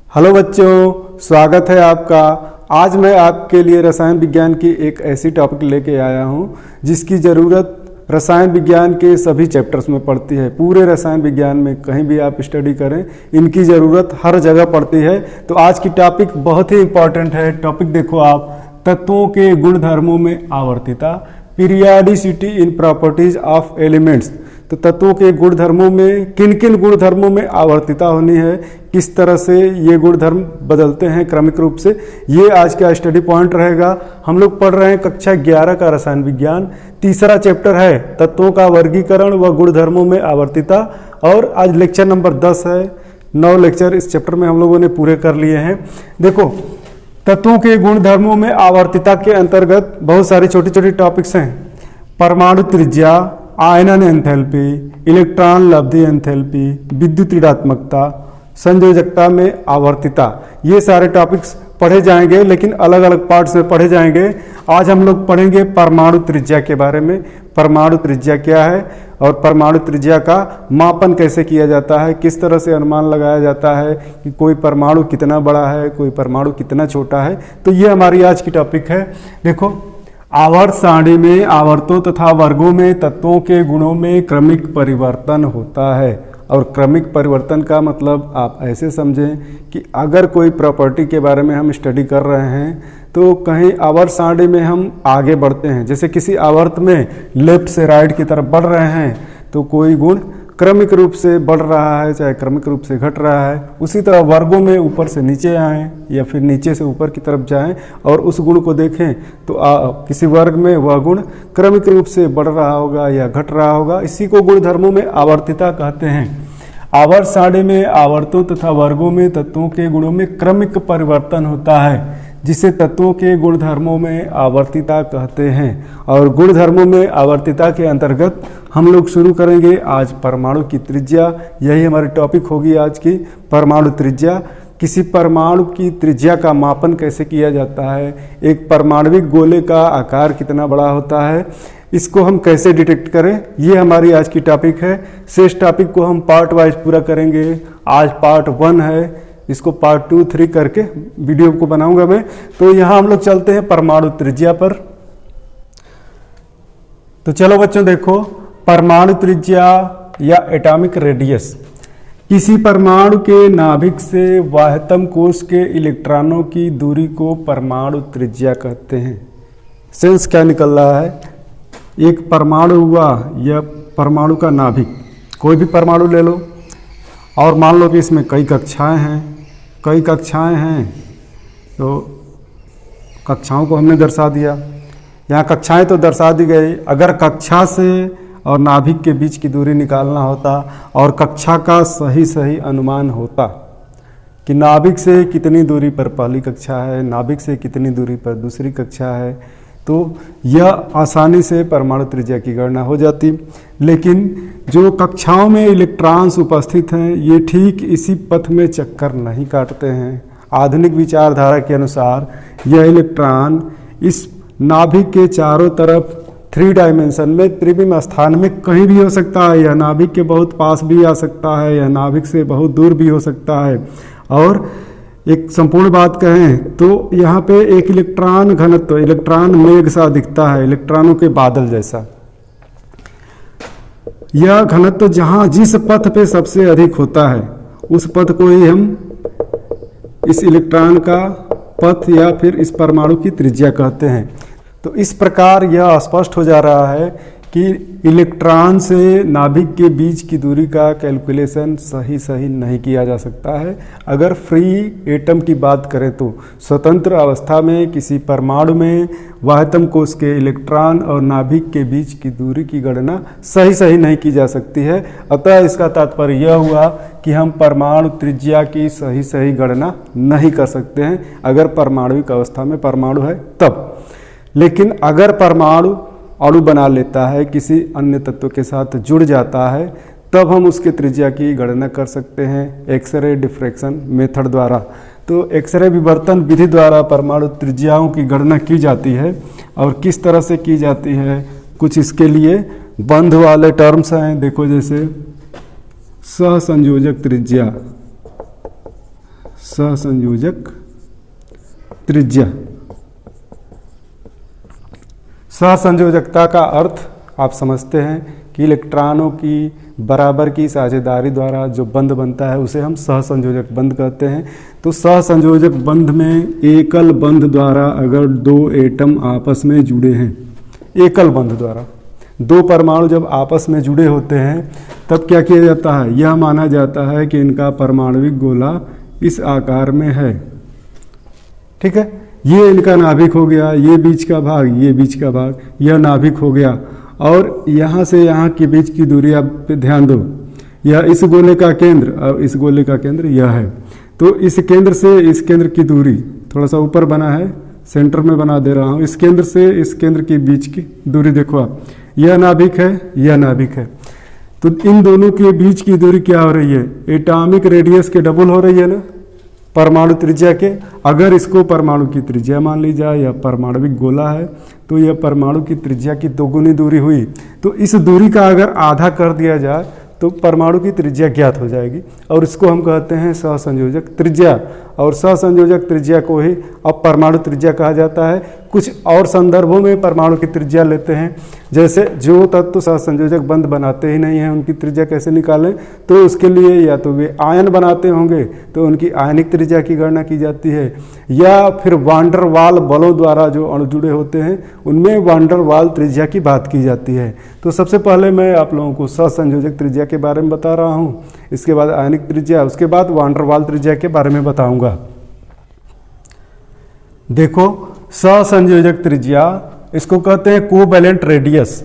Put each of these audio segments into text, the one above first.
Hello बच्चों, स्वागत है आपका। आज मैं आपके लिए रसायन विज्ञान की एक ऐसी टॉपिक लेके आया हूँ जिसकी ज़रूरत रसायन विज्ञान के सभी चैप्टर्स में पड़ती है। पूरे रसायन विज्ञान में कहीं भी आप स्टडी करें, इनकी ज़रूरत हर जगह पड़ती है। तो आज की टॉपिक बहुत ही इम्पॉर्टेंट है। टॉपिक देखो आप, तत्वों के गुणधर्मों में आवर्तिता, periodicity in properties of elements. तो तत्वों के गुणधर्मों में किन किन गुणधर्मों में आवर्तिता होनी है, किस तरह से ये गुणधर्म बदलते हैं क्रमिक रूप से, ये आज का स्टडी पॉइंट रहेगा। हम लोग पढ़ रहे हैं कक्षा 11 का रसायन विज्ञान। तीसरा चैप्टर है तत्वों का वर्गीकरण व गुणधर्मों में आवर्तिता, और आज लेक्चर नंबर 10 है। 9 लेक्चर इस चैप्टर में हम लोगों ने पूरे कर लिए हैं। देखो, तत्वों के गुणधर्मों में आवर्तिता के अंतर्गत बहुत सारी छोटी छोटी टॉपिक्स हैं। परमाणु त्रिज्या, आयनन एंथैल्पी, इलेक्ट्रॉन लब्धि एंथैल्पी, विद्युत ऋणात्मकता, संयोजकता में आवर्तिता, ये सारे टॉपिक्स पढ़े जाएंगे, लेकिन अलग अलग पार्ट्स में पढ़े जाएंगे। आज हम लोग पढ़ेंगे परमाणु त्रिज्या के बारे में। परमाणु त्रिज्या क्या है और परमाणु त्रिज्या का मापन कैसे किया जाता है, किस तरह से अनुमान लगाया जाता है कि कोई परमाणु कितना बड़ा है, कोई परमाणु कितना छोटा है। तो ये हमारी आज की टॉपिक है। देखो, आवर्त सारणी में आवर्तों तथा वर्गों में तत्वों के गुणों में क्रमिक परिवर्तन होता है। और क्रमिक परिवर्तन का मतलब आप ऐसे समझें कि अगर कोई प्रॉपर्टी के बारे में हम स्टडी कर रहे हैं तो कहीं आवर्त सारणी में हम आगे बढ़ते हैं, जैसे किसी आवर्त में लेफ्ट से राइट की तरफ बढ़ रहे हैं तो कोई गुण क्रमिक रूप से बढ़ रहा है, चाहे क्रमिक रूप से घट रहा है। उसी तरह वर्गों में ऊपर से नीचे आएँ या फिर नीचे से ऊपर की तरफ जाएं और उस गुण को देखें तो किसी वर्ग में वह गुण क्रमिक रूप से बढ़ रहा होगा या घट रहा होगा। इसी को गुणधर्मों में आवर्तिता कहते हैं। आवर्त सारणी में आवर्तों तथा वर्गों में तत्वों के गुणों में क्रमिक परिवर्तन होता है, जिसे तत्वों के गुणधर्मों में आवर्तिता कहते हैं। और गुणधर्मों में आवर्तिता के अंतर्गत हम लोग शुरू करेंगे आज परमाणु की त्रिज्या। यही हमारी टॉपिक होगी आज की, परमाणु त्रिज्या। किसी परमाणु की त्रिज्या का मापन कैसे किया जाता है, एक परमाणविक गोले का आकार कितना बड़ा होता है, इसको हम कैसे डिटेक्ट करें, ये हमारी आज की टॉपिक है। शेष टॉपिक को हम पार्ट वाइज पूरा करेंगे। आज पार्ट 1 है, इसको पार्ट 2, 3 करके वीडियो को बनाऊंगा मैं। तो यहाँ हम लोग चलते हैं परमाणु त्रिज्या पर। तो चलो बच्चों, देखो, परमाणु त्रिज्या या एटॉमिक रेडियस किसी परमाणु के नाभिक से बाह्यतम कोश के इलेक्ट्रॉनों की दूरी को परमाणु त्रिज्या कहते हैं। सेंस क्या निकल रहा है, एक परमाणु हुआ या परमाणु का नाभिक, कोई भी परमाणु ले लो और मान लो कि इसमें कई कक्षाएं हैं, तो कक्षाओं को हमने दर्शा दिया। यहाँ कक्षाएं तो दर्शा दी गई। अगर कक्षा से और नाभिक के बीच की दूरी निकालना होता और कक्षा का सही अनुमान होता कि नाभिक से कितनी दूरी पर पहली कक्षा है, नाभिक से कितनी दूरी पर दूसरी कक्षा है, तो यह आसानी से परमाणु त्रिज्या की गणना हो जाती। लेकिन जो कक्षाओं में इलेक्ट्रॉन्स उपस्थित हैं, ये ठीक इसी पथ में चक्कर नहीं काटते हैं। आधुनिक विचारधारा के अनुसार यह इलेक्ट्रॉन इस नाभिक के चारों तरफ 3 डायमेंशन में, त्रिविम स्थान में कहीं भी हो सकता है। यह नाभिक के बहुत पास भी आ सकता है, यह नाभिक से बहुत दूर भी हो सकता है। और एक संपूर्ण बात कहें तो यहाँ पे एक इलेक्ट्रॉन घनत्व, इलेक्ट्रॉन मेघ सा दिखता है, इलेक्ट्रॉनों के बादल जैसा। यह घनत्व जहाँ जिस पथ पे सबसे अधिक होता है उस पथ को ही हम इस इलेक्ट्रॉन का पथ या फिर इस परमाणु की त्रिज्या कहते हैं। तो इस प्रकार यह स्पष्ट हो जा रहा है कि इलेक्ट्रॉन से नाभिक के बीच की दूरी का कैलकुलेशन सही नहीं किया जा सकता है। अगर फ्री एटम की बात करें तो स्वतंत्र अवस्था में किसी परमाणु में बाह्यतम कोश के इलेक्ट्रॉन और नाभिक के बीच की दूरी की गणना सही नहीं की जा सकती है। अतः इसका तात्पर्य यह हुआ कि हम परमाणु त्रिज्या की सही गणना नहीं कर सकते हैं अगर परमाणुविक अवस्था में परमाणु है तब। लेकिन अगर परमाणु अणु बना लेता है, किसी अन्य तत्व के साथ जुड़ जाता है, तब हम उसके त्रिज्या की गणना कर सकते हैं एक्सरे डिफ्रैक्शन मेथड द्वारा। तो एक्सरे विवर्तन विधि द्वारा परमाणु त्रिज्याओं की गणना की जाती है। और किस तरह से की जाती है कुछ इसके लिए बंध वाले टर्म्स हैं, देखो जैसे सहसंयोजक त्रिज्या, सहसंयोजक त्रिज्या। सहसंयोजकता का अर्थ आप समझते हैं कि इलेक्ट्रॉनों की बराबर की साझेदारी द्वारा जो बंध बनता है उसे हम सहसंयोजक बंध कहते हैं। तो सहसंयोजक बंध में एकल बंध द्वारा अगर दो एटम आपस में जुड़े हैं, एकल बंध द्वारा दो परमाणु जब आपस में जुड़े होते हैं तब क्या किया जाता है, यह माना जाता है कि इनका परमाणविक गोला इस आकार में है। ठीक है, ये इनका नाभिक हो गया, ये बीच का भाग, ये बीच का भाग, यह नाभिक हो गया। और यहाँ से यहाँ के बीच की दूरी आप पे ध्यान दो, यह इस गोले का केंद्र और इस गोले का केंद्र यह है। तो इस केंद्र से इस केंद्र की दूरी थोड़ा सा ऊपर बना है, सेंटर में बना दे रहा हूँ। इस केंद्र से इस केंद्र के बीच की दूरी देखो आप, यह नाभिक है, यह नाभिक है। तो इन दोनों के बीच की दूरी क्या हो रही है, एटॉमिक रेडियस के डबल हो रही है ना, परमाणु त्रिज्या के। अगर इसको परमाणु की त्रिज्या मान ली जाए या परमाणविक गोला है तो यह परमाणु की त्रिज्या की दोगुनी दूरी हुई। तो इस दूरी का अगर आधा कर दिया जाए तो परमाणु की त्रिज्या ज्ञात हो जाएगी और इसको हम कहते हैं सहसंयोजक त्रिज्या। और सहसंयोजक त्रिज्या को ही अब परमाणु त्रिज्या कहा जाता है। कुछ और संदर्भों में परमाणु की त्रिज्या लेते हैं, जैसे जो तत्व सहसंयोजक बंध बनाते ही नहीं हैं उनकी त्रिज्या कैसे निकालें, तो उसके लिए या तो वे आयन बनाते होंगे तो उनकी आयनिक त्रिज्या की गणना की जाती है, या फिर वान डर वाल बलों द्वारा जो अणु जुड़े होते हैं उनमें वान डर वाल त्रिज्या की बात की जाती है। तो सबसे पहले मैं आप लोगों को सहसंयोजक त्रिज्या के बारे में बता रहा हूँ, इसके बाद आयनिक त्रिज्या, उसके बाद वान डर वाल त्रिज्या के बारे में बताऊंगा। देखो सहसंयोजक त्रिज्या, इसको कहते हैं कोवैलेंट रेडियस।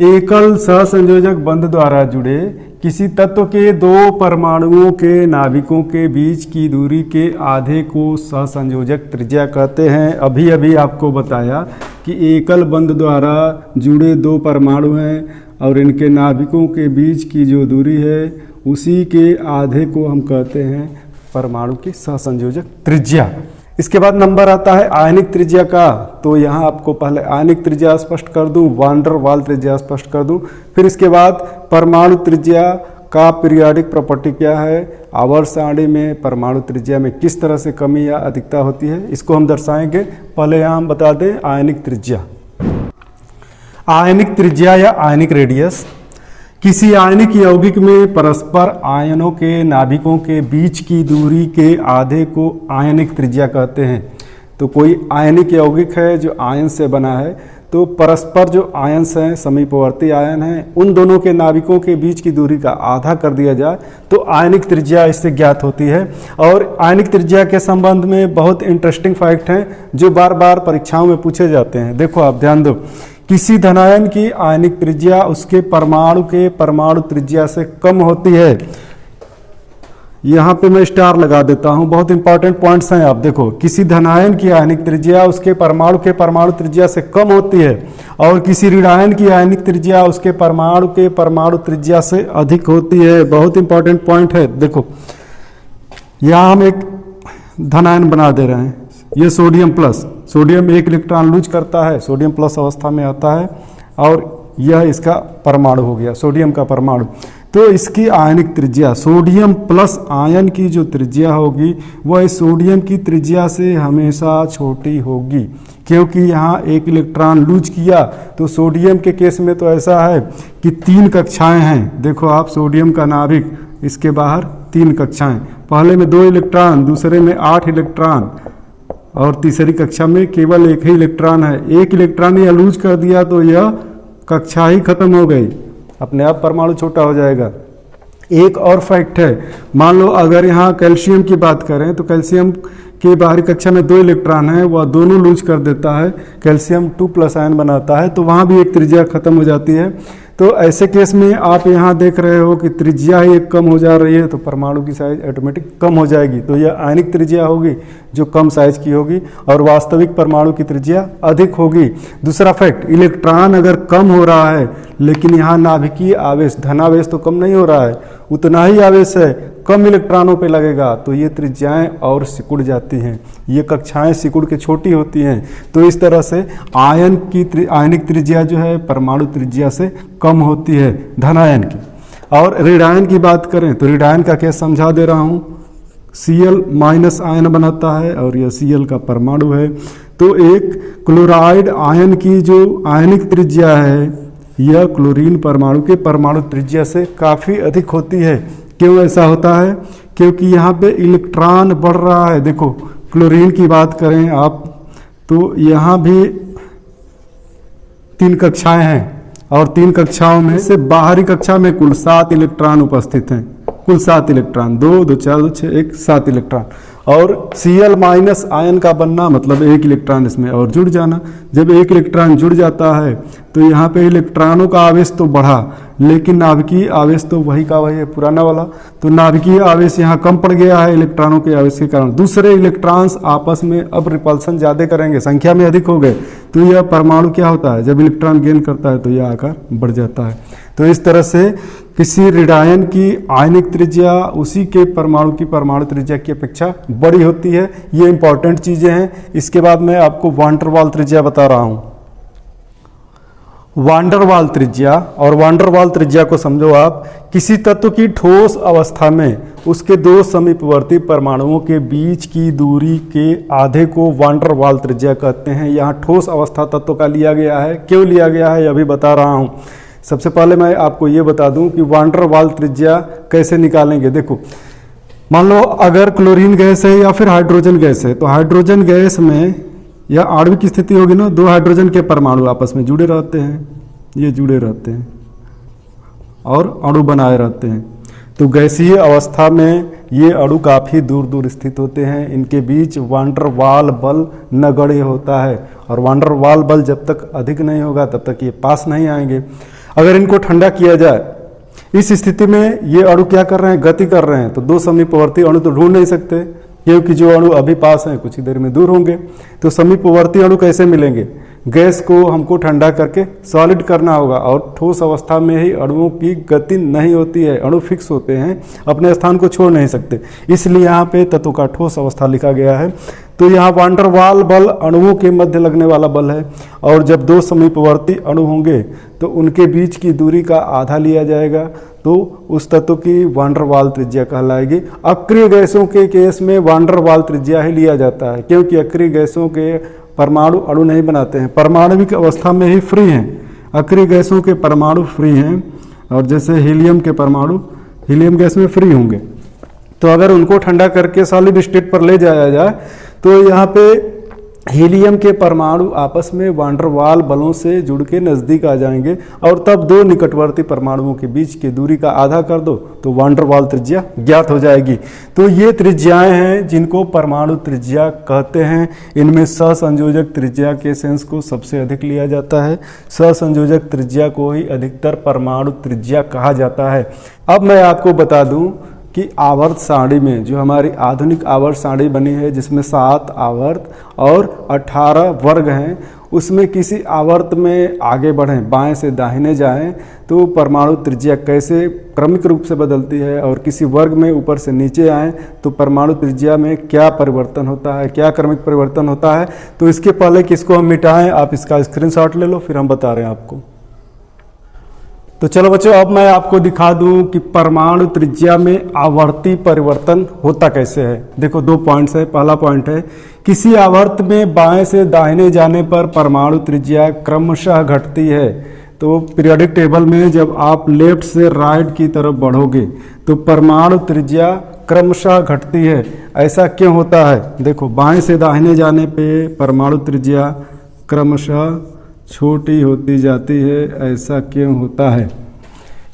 एकल सहसंयोजक बंध द्वारा जुड़े किसी तत्व के दो परमाणुओं के नाभिकों के बीच की दूरी के आधे को सहसंयोजक त्रिज्या कहते हैं। अभी अभी आपको बताया कि एकल बंध द्वारा जुड़े दो परमाणु हैं और इनके नाभिकों के बीच की जो दूरी है उसी के आधे को हम कहते हैं परमाणु की सहसंयोजक त्रिज्या। इसके बाद नंबर आता है आयनिक त्रिज्या का। तो यहाँ आपको पहले आयनिक त्रिज्या स्पष्ट कर दूं, वान डर वाल त्रिज्या स्पष्ट कर दूं, फिर इसके बाद परमाणु त्रिज्या का पीरियोडिक प्रॉपर्टी क्या है, आवर्त सारणी में परमाणु त्रिज्या में किस तरह से कमी या अधिकता होती है, इसको हम दर्शाएंगे। पहले यहाँ हम बता दें आयनिक त्रिज्या। आयनिक त्रिज्या या आयनिक रेडियस किसी आयनिक यौगिक में परस्पर आयनों के नाभिकों के बीच की दूरी के आधे को आयनिक त्रिज्या कहते हैं। तो कोई आयनिक यौगिक है जो आयन से बना है, तो परस्पर जो आयन्स हैं, समीपवर्ती आयन हैं, उन दोनों के नाभिकों के बीच की दूरी का आधा कर दिया जाए तो आयनिक त्रिज्या इससे ज्ञात होती है। और आयनिक त्रिज्या के संबंध में बहुत इंटरेस्टिंग फैक्ट हैं जो बार बार परीक्षाओं में पूछे जाते हैं। देखो आप ध्यान दो, किसी धनायन की आयनिक त्रिज्या उसके परमाणु के परमाणु त्रिज्या से कम होती है। यहाँ पे मैं स्टार लगा देता हूँ, बहुत इंपॉर्टेंट पॉइंट्स हैं। आप देखो, किसी धनायन की आयनिक त्रिज्या उसके परमाणु के परमाणु त्रिज्या से कम होती है और किसी ऋणायन की आयनिक त्रिज्या उसके परमाणु के परमाणु त्रिज्या से अधिक होती है। बहुत इंपॉर्टेंट पॉइंट है। देखो यहाँ हम एक धनायन बना दे रहे हैं, ये सोडियम प्लस, सोडियम एक इलेक्ट्रॉन लूज करता है, सोडियम प्लस अवस्था में आता है और यह इसका परमाणु हो गया, सोडियम का परमाणु। तो इसकी आयनिक त्रिज्या, सोडियम प्लस आयन की जो त्रिज्या होगी वह सोडियम की त्रिज्या से हमेशा छोटी होगी, क्योंकि यहाँ एक इलेक्ट्रॉन लूज किया। तो सोडियम के केस में तो ऐसा है कि 3 कक्षाएं हैं। देखो आप, सोडियम का नाभिक, इसके बाहर 3 कक्षाएं, पहले में 2 इलेक्ट्रॉन, दूसरे में 8 इलेक्ट्रॉन और तीसरी कक्षा में केवल 1 ही इलेक्ट्रॉन है। एक इलेक्ट्रॉन यह लूज कर दिया तो यह कक्षा ही खत्म हो गई, अपने आप परमाणु छोटा हो जाएगा। एक और फैक्ट है, मान लो अगर यहाँ कैल्शियम की बात करें तो कैल्शियम के बाहरी कक्षा में 2 इलेक्ट्रॉन है, वह दोनों लूज कर देता है, कैल्शियम 2+ आयन बनाता है, तो वहाँ भी एक त्रिज्या खत्म हो जाती है। तो ऐसे केस में आप यहाँ देख रहे हो कि त्रिज्या ही एक कम हो जा रही है तो परमाणु की साइज ऑटोमेटिक कम हो जाएगी। तो यह आयनिक त्रिज्या होगी जो कम साइज की होगी और वास्तविक परमाणु की त्रिज्या अधिक होगी। दूसरा फैक्ट, इलेक्ट्रॉन अगर कम हो रहा है लेकिन यहाँ नाभिकीय आवेश, धनावेश तो कम नहीं हो रहा है, उतना ही आवेश है, कम इलेक्ट्रॉनों पे लगेगा तो ये त्रिज्याएं और सिकुड़ जाती हैं, ये कक्षाएं सिकुड़ के छोटी होती हैं। तो इस तरह से आयनिक त्रिज्या जो है परमाणु त्रिज्या से कम होती है धनायन की। और ऋणायन की बात करें तो ऋणायन का केस समझा दे रहा हूँ। Cl- आयन बनाता है और यह Cl का परमाणु है। तो एक क्लोराइड आयन की जो आयनिक त्रिज्या है यह क्लोरीन परमाणु के परमाणु त्रिज्या से काफ़ी अधिक होती है। क्यों ऐसा होता है? क्योंकि यहाँ पे इलेक्ट्रॉन बढ़ रहा है। देखो क्लोरीन की बात करें आप तो यहाँ भी 3 कक्षाएं हैं और 3 कक्षाओं में से बाहरी कक्षा में कुल 7 इलेक्ट्रॉन उपस्थित हैं। कुल 7 इलेक्ट्रॉन, 2 2 4 2 6 1 7 इलेक्ट्रॉन। और Cl- आयन का बनना मतलब 1 इलेक्ट्रॉन इसमें और जुड़ जाना। जब 1 इलेक्ट्रॉन जुड़ जाता है तो यहाँ पे इलेक्ट्रॉनों का आवेश तो बढ़ा, लेकिन नाभिकीय आवेश तो वही का वही है, पुराना वाला। तो नाभिकीय आवेश यहाँ कम पड़ गया है इलेक्ट्रॉनों के आवेश के कारण। दूसरे इलेक्ट्रॉन्स आपस में अब रिपल्सन ज़्यादा करेंगे, संख्या में अधिक हो गए। तो यह परमाणु क्या होता है, जब इलेक्ट्रॉन गेन करता है तो यह आकार बढ़ जाता है। तो इस तरह से किसी ऋणायन की आयनिक त्रिज्या उसी के परमाणु की परमाणु त्रिज्या की अपेक्षा बड़ी होती है। ये इंपॉर्टेंट चीज़ें हैं। इसके बाद मैं आपको वान डर वाल त्रिज्या बता रहा हूँ। वान डर वाल त्रिज्या, और वान डर वाल त्रिज्या को समझो आप, किसी तत्व की ठोस अवस्था में उसके 2 समीपवर्ती परमाणुओं के बीच की दूरी के आधे को वान डर वाल त्रिज्या कहते हैं। यहाँ ठोस अवस्था तत्व का लिया गया है। क्यों लिया गया है यह भी बता रहा हूँ। सबसे पहले मैं आपको ये बता दूं कि वान डर वाल त्रिज्या कैसे निकालेंगे। देखो मान लो अगर क्लोरीन गैस है या फिर हाइड्रोजन गैस है, तो हाइड्रोजन गैस में यह आणविक स्थिति होगी ना, 2 हाइड्रोजन के परमाणु आपस में जुड़े रहते हैं, ये जुड़े रहते हैं और अणु बनाए रहते हैं। तो गैसीय अवस्था में ये अणु काफ़ी दूर दूर स्थित होते हैं। इनके बीच वान डर वाल बल नगण्य होता है, और वान डर वाल बल जब तक अधिक नहीं होगा तब तक ये पास नहीं आएंगे। अगर इनको ठंडा किया जाए, इस स्थिति में ये अणु क्या कर रहे हैं, गति कर रहे हैं। तो 2 समीपवर्ती अणु तो ढूंढ नहीं सकते, क्योंकि जो अणु अभी पास हैं कुछ ही देर में दूर होंगे। तो समीपवर्ती अणु कैसे मिलेंगे? गैस को हमको ठंडा करके सॉलिड करना होगा, और ठोस अवस्था में ही अणुओं की गति नहीं होती है। अणु फिक्स होते हैं, अपने स्थान को छोड़ नहीं सकते। इसलिए यहाँ पे तत्व का ठोस अवस्था लिखा गया है। तो यहाँ वान डर वाल बल अणुओं के मध्य लगने वाला बल है, और जब 2 समीपवर्ती अणु होंगे तो उनके बीच की दूरी का आधा लिया जाएगा, तो उस तत्व की वान डर वाल त्रिज्या कहलाएगी। अक्रिय गैसों के केस में वान डर वाल त्रिज्या ही लिया जाता है, क्योंकि अक्रिय गैसों के परमाणु अणु नहीं बनाते हैं, परमाणविक अवस्था में ही फ्री हैं। अक्रिय गैसों के परमाणु फ्री हैं, और जैसे हीलियम के परमाणु हीलियम गैस में फ्री होंगे। तो अगर उनको ठंडा करके सॉलिड स्टेट पर ले जाया जाए तो यहाँ पे हीलियम के परमाणु आपस में वान डर वाल बलों से जुड़ के नज़दीक आ जाएंगे, और तब 2 निकटवर्ती परमाणुओं के बीच की दूरी का आधा कर दो तो वान डर वाल त्रिज्या ज्ञात हो जाएगी। तो ये त्रिज्याएं हैं जिनको परमाणु त्रिज्या कहते हैं। इनमें सहसंयोजक त्रिज्या के सेंस को सबसे अधिक लिया जाता है। सहसंयोजक त्रिज्या को ही अधिकतर परमाणु त्रिज्या कहा जाता है। अब मैं आपको बता दूं कि आवर्त सारणी में, जो हमारी आधुनिक आवर्त सारणी बनी है जिसमें 7 आवर्त और 18 वर्ग हैं, उसमें किसी आवर्त में आगे बढ़ें, बाएं से दाहिने जाएं, तो परमाणु त्रिज्या कैसे क्रमिक रूप से बदलती है, और किसी वर्ग में ऊपर से नीचे आएं तो परमाणु त्रिज्या में क्या परिवर्तन होता है, क्या क्रमिक परिवर्तन होता है। तो इसके पहले किसको हम मिटाएं, आप इसका स्क्रीनशॉट ले लो, फिर हम बता रहे हैं आपको। तो चलो बच्चों, अब मैं आपको दिखा दूं कि परमाणु त्रिज्या में आवर्ती परिवर्तन होता कैसे है। देखो 2 पॉइंट्स है। पहला पॉइंट है, किसी आवर्त में बाएं से दाहिने जाने पर परमाणु त्रिज्या क्रमशः घटती है। तो पीरियोडिक टेबल में जब आप लेफ्ट से राइट की तरफ बढ़ोगे तो परमाणु त्रिज्या क्रमशः घटती है। ऐसा क्यों होता है? देखो बाएं से दाहिने जाने पे परमाणु त्रिज्या क्रमशः छोटी होती जाती है। ऐसा क्यों होता है?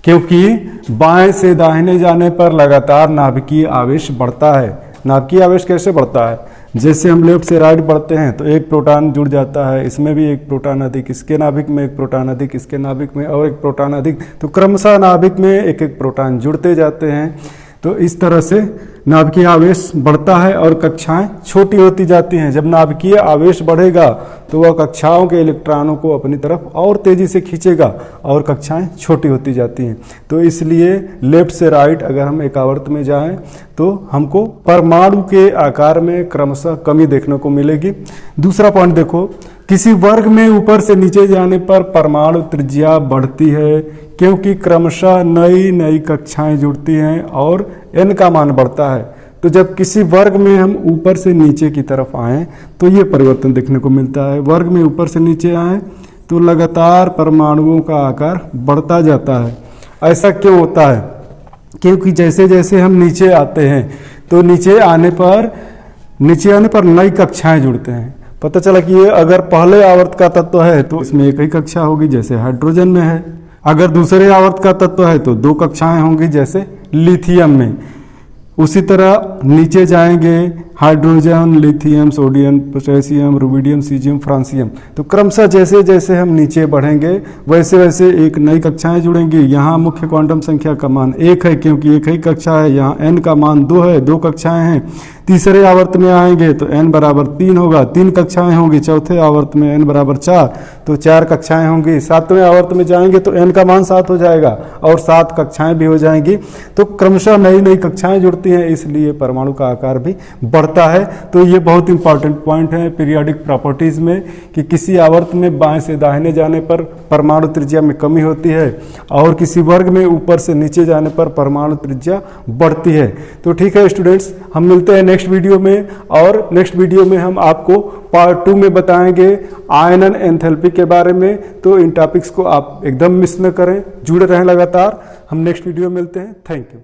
क्योंकि बाएं से दाहिने जाने पर लगातार नाभिकीय आवेश बढ़ता है। नाभिकीय आवेश कैसे बढ़ता है? जैसे हम लेफ्ट से राइट बढ़ते हैं तो एक प्रोटॉन जुड़ जाता है, इसमें भी एक प्रोटॉन अधिक, इसके नाभिक में एक प्रोटॉन अधिक, इसके नाभिक में और एक प्रोटॉन अधिक, तो क्रमशः नाभिक में एक एक प्रोटॉन जुड़ते जाते हैं। तो इस तरह से नाभिकीय आवेश बढ़ता है और कक्षाएं छोटी होती जाती हैं। जब नाभिकीय आवेश बढ़ेगा तो वह कक्षाओं के इलेक्ट्रॉनों को अपनी तरफ और तेजी से खींचेगा और कक्षाएं छोटी होती जाती हैं। तो इसलिए लेफ्ट से राइट अगर हम एक आवर्त में जाएं तो हमको परमाणु के आकार में क्रमशः कमी देखने को मिलेगी। दूसरा पॉइंट देखो, किसी वर्ग में ऊपर से नीचे जाने पर परमाणु त्रिज्या बढ़ती है क्योंकि क्रमशः नई नई कक्षाएं जुड़ती हैं और n का मान बढ़ता है। तो जब किसी वर्ग में हम ऊपर से नीचे की तरफ आएँ तो ये परिवर्तन देखने को मिलता है। वर्ग में ऊपर से नीचे आएँ तो लगातार परमाणुओं का आकार बढ़ता जाता है। ऐसा क्यों होता है? क्योंकि जैसे जैसे हम नीचे आते हैं तो नीचे आने पर नई कक्षाएं जुड़ते हैं। पता चला कि ये अगर पहले आवर्त का तत्व है तो इसमें एक ही कक्षा होगी जैसे हाइड्रोजन में है। अगर दूसरे आवर्त का तत्व है तो 2 कक्षाएं होंगी जैसे लिथियम में। उसी तरह नीचे जाएंगे hydrogen, lithium, sodium, potassium, rubidium, caesium, francium. तो क्रमशः जैसे जैसे हम नीचे बढ़ेंगे वैसे वैसे एक नई कक्षाएं जुड़ेंगी। यहाँ मुख्य क्वांटम संख्या का मान 1 है क्योंकि एक ही कक्षा है। यहाँ n का मान 2 है, 2 कक्षाएं हैं। तीसरे आवर्त में आएंगे तो n बराबर 3 होगा, 3 कक्षाएं होंगी। चौथे आवर्त में n बराबर 4 तो 4 कक्षाएं होंगी। 7वें आवर्त में जाएंगे तो n का मान 7 हो जाएगा और 7 कक्षाएं भी हो जाएंगी। तो क्रमशः नई नई कक्षाएं जुड़ती हैं, इसलिए परमाणु का आकार भी बढ़ता है। तो ये बहुत इंपॉर्टेंट पॉइंट है पीरियोडिक प्रॉपर्टीज में कि किसी आवर्त में बाएं से दाहिने जाने पर परमाणु त्रिज्या में कमी होती है और किसी वर्ग में ऊपर से नीचे जाने पर परमाणु त्रिज्या बढ़ती है। तो ठीक है स्टूडेंट्स, हम मिलते हैं नेक्स्ट वीडियो में और नेक्स्ट वीडियो में हम आपको पार्ट 2 में बताएंगे आयनन एंथैल्पी के बारे में। तो इन टॉपिक्स को आप एकदम मिस न करें, जुड़े रहें लगातार। हम नेक्स्ट वीडियो में मिलते हैं। Thank you.